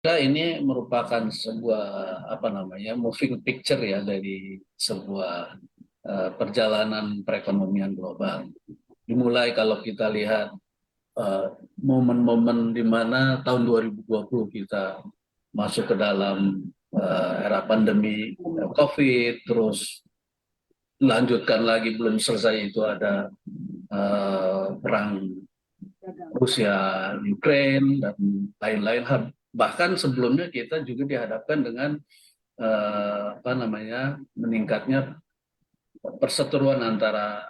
Ini merupakan sebuah moving picture ya dari sebuah perjalanan perekonomian global. Dimulai kalau kita lihat eh, momen-momen di mana tahun 2020 kita masuk ke dalam era pandemi COVID, terus lanjutkan lagi belum selesai itu ada perang Rusia, Ukraine dan lain-lain. Bahkan sebelumnya kita juga dihadapkan dengan meningkatnya perseteruan antara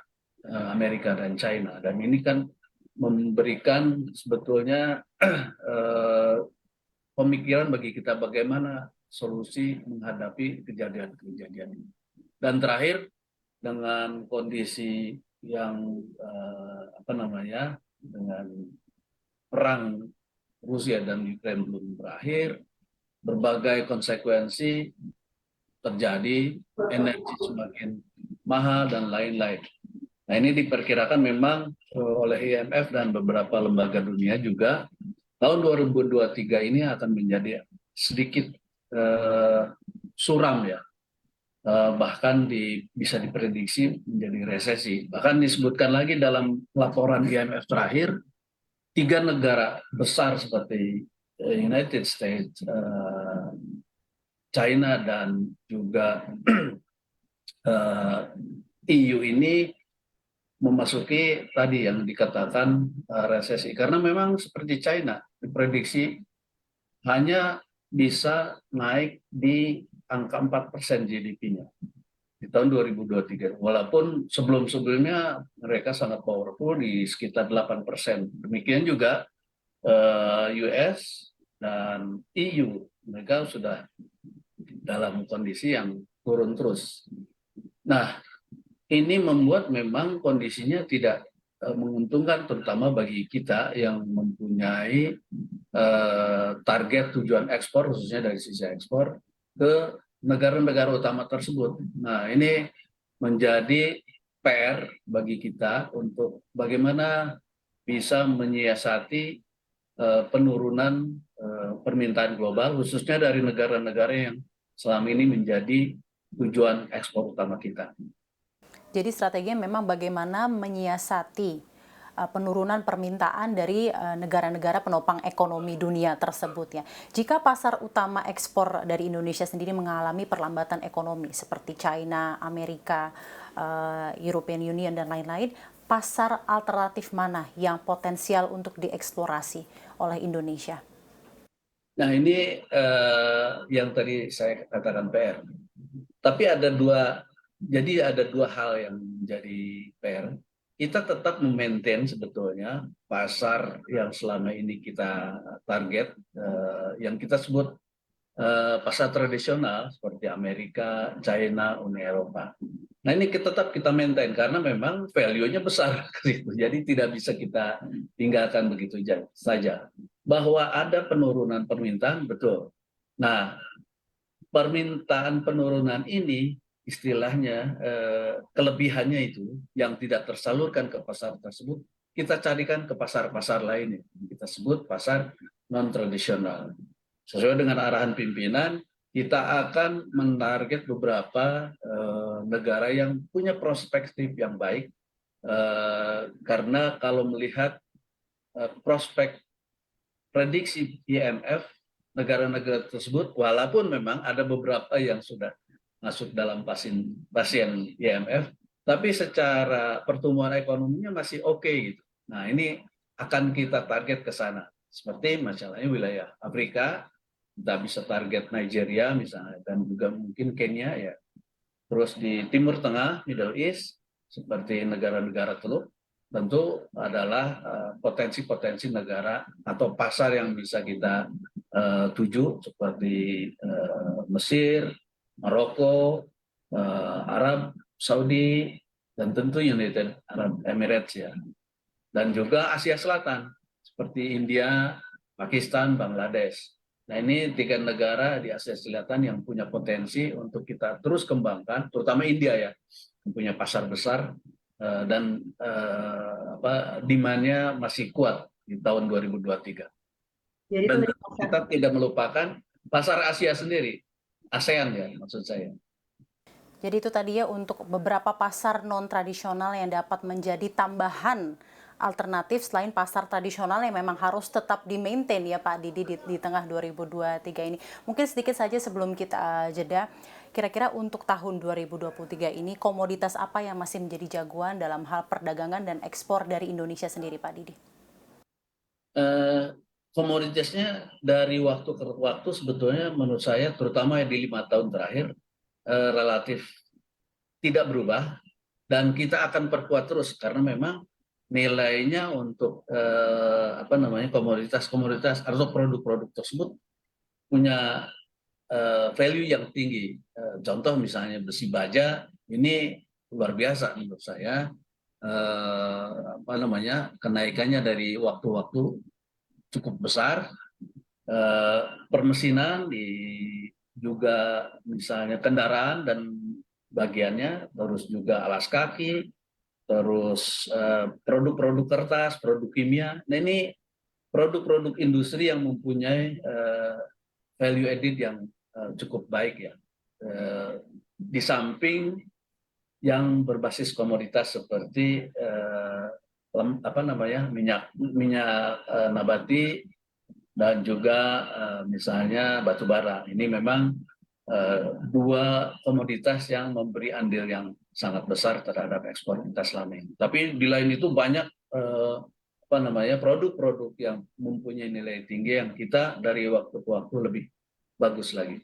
Amerika dan China, dan ini kan memberikan sebetulnya eh, pemikiran bagi kita bagaimana solusi menghadapi kejadian-kejadian ini. Dan terakhir dengan kondisi yang dengan perang Rusia dan Ukraina belum berakhir, berbagai konsekuensi terjadi, energi semakin mahal dan lain-lain. Nah, ini diperkirakan memang oleh IMF dan beberapa lembaga dunia juga tahun 2023 ini akan menjadi sedikit suram ya. Bahkan bisa diprediksi menjadi resesi. Bahkan disebutkan lagi dalam laporan IMF terakhir, tiga negara besar seperti United States, China, dan juga EU ini memasuki tadi yang dikatakan resesi. Karena memang seperti China, diprediksi hanya bisa naik di angka 4% GDP-nya di tahun 2023. Walaupun sebelum-sebelumnya mereka sangat powerful di sekitar 8%. Demikian juga US dan EU, mereka sudah dalam kondisi yang turun terus. Nah, ini membuat memang kondisinya tidak menguntungkan, terutama bagi kita yang mempunyai target tujuan ekspor, khususnya dari sisi ekspor ke negara-negara utama tersebut. Nah, ini menjadi PR bagi kita untuk bagaimana bisa menyiasati penurunan permintaan global, khususnya dari negara-negara yang selama ini menjadi tujuan ekspor utama kita. Jadi strateginya memang bagaimana menyiasati penurunan permintaan dari negara-negara penopang ekonomi dunia tersebut ya. Jika pasar utama ekspor dari Indonesia sendiri mengalami perlambatan ekonomi seperti China, Amerika, European Union dan lain-lain, pasar alternatif mana yang potensial untuk dieksplorasi oleh Indonesia? Nah, ini yang tadi saya katakan PR. Tapi ada dua hal yang menjadi PR. Kita tetap memaintain sebetulnya pasar yang selama ini kita target, yang kita sebut pasar tradisional seperti Amerika, China, Uni Eropa. Nah, ini tetap kita maintain karena memang value-nya besar gitu. Jadi tidak bisa kita tinggalkan begitu saja. Bahwa ada penurunan permintaan, betul. Nah, permintaan penurunan ini istilahnya kelebihannya itu yang tidak tersalurkan ke pasar tersebut, kita carikan ke pasar-pasar lainnya. Kita sebut pasar non-tradisional. Sesuai dengan arahan pimpinan, kita akan menarget beberapa negara yang punya perspektif yang baik, karena kalau melihat prospek prediksi IMF, negara-negara tersebut, walaupun memang ada beberapa yang sudah masuk dalam pasien IMF, tapi secara pertumbuhan ekonominya masih oke gitu. Nah, ini akan kita target ke sana. Seperti masalahnya wilayah Afrika, kita bisa target Nigeria misalnya, dan juga mungkin Kenya ya. Terus di Timur Tengah, Middle East, seperti negara-negara Teluk, tentu adalah potensi-potensi negara atau pasar yang bisa kita tuju seperti Mesir, Maroko, Arab Saudi, dan tentu United Arab Emirates ya. Dan juga Asia Selatan seperti India, Pakistan, Bangladesh. Nah, ini tiga negara di Asia Selatan yang punya potensi untuk kita terus kembangkan, terutama India ya, yang punya pasar besar dan demand-nya masih kuat di tahun 2023. Jadi itu Dan tadi pasar. kita tidak melupakan pasar Asia sendiri, ASEAN ya maksud saya. Jadi itu tadi ya untuk beberapa pasar non tradisional yang dapat menjadi tambahan alternatif selain pasar tradisional yang memang harus tetap di-maintain ya Pak Didi di tengah 2023 ini. Mungkin sedikit saja sebelum kita jeda, kira-kira untuk tahun 2023 ini komoditas apa yang masih menjadi jagoan dalam hal perdagangan dan ekspor dari Indonesia sendiri Pak Didi? Eh, Komoditasnya dari waktu ke waktu sebetulnya menurut saya terutama di 5 tahun terakhir relatif tidak berubah dan kita akan perkuat terus karena memang nilainya untuk apa namanya komoditas-komoditas atau produk-produk tersebut punya value yang tinggi. Contoh misalnya besi baja ini luar biasa menurut saya apa namanya kenaikannya dari waktu-waktu cukup besar. Permesinan di juga misalnya kendaraan dan bagiannya, terus juga alas kaki, terus produk-produk kertas, produk kimia. Nah ini produk-produk industri yang mempunyai value added yang cukup baik ya. Di samping yang berbasis komoditas seperti apa namanya minyak minyak nabati dan juga misalnya batu bara. Ini memang dua komoditas yang memberi andil yang sangat besar terhadap ekspor kita selama ini. Tapi di lain itu banyak apa namanya produk-produk yang mempunyai nilai tinggi yang kita dari waktu ke waktu lebih bagus lagi.